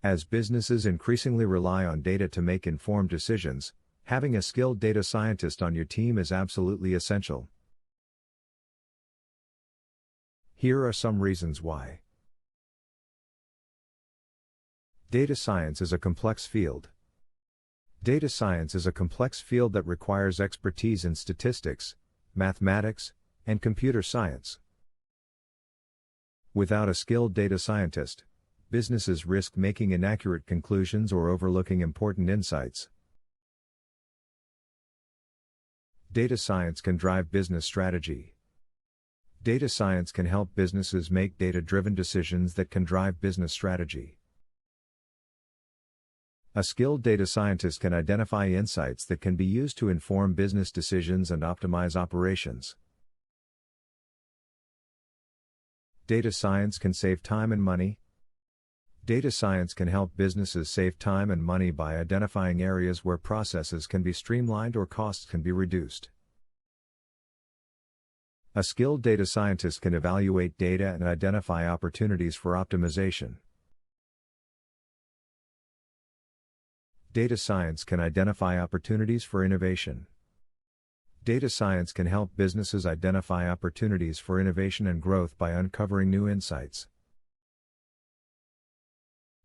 As businesses increasingly rely on data to make informed decisions, having a skilled data scientist on your team is absolutely essential. Here are some reasons why. Data science is a complex field. Data science is a complex field that requires expertise in statistics, mathematics, and computer science. Without a skilled data scientist, businesses risk making inaccurate conclusions or overlooking important insights. Data science can drive business strategy. Data science can help businesses make data-driven decisions that can drive business strategy. A skilled data scientist can identify insights that can be used to inform business decisions and optimize operations. Data science can save time and money. Data science can help businesses save time and money by identifying areas where processes can be streamlined or costs can be reduced. A skilled data scientist can evaluate data and identify opportunities for optimization. Data science can identify opportunities for innovation. Data science can help businesses identify opportunities for innovation and growth by uncovering new insights.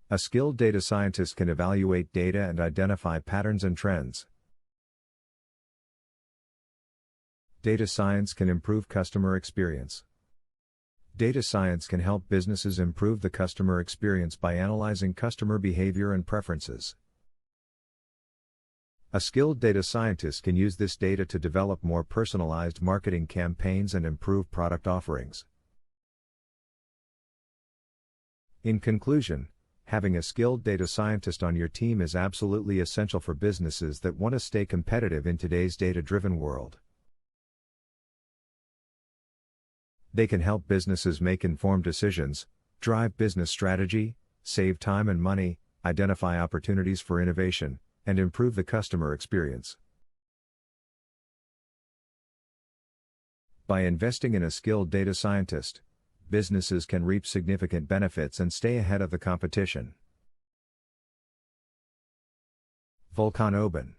A skilled data scientist can evaluate data and identify patterns and trends. Data science can improve customer experience. Data science can help businesses improve the customer experience by analyzing customer behavior and preferences. A skilled data scientist can use this data to develop more personalized marketing campaigns and improve product offerings. In conclusion, having a skilled data scientist on your team is absolutely essential for businesses that want to stay competitive in today's data-driven world. They can help businesses make informed decisions, drive business strategy, save time and money, identify opportunities for innovation, and improve the customer experience. By investing in a skilled data scientist, businesses can reap significant benefits and stay ahead of the competition. Volkan OBAN.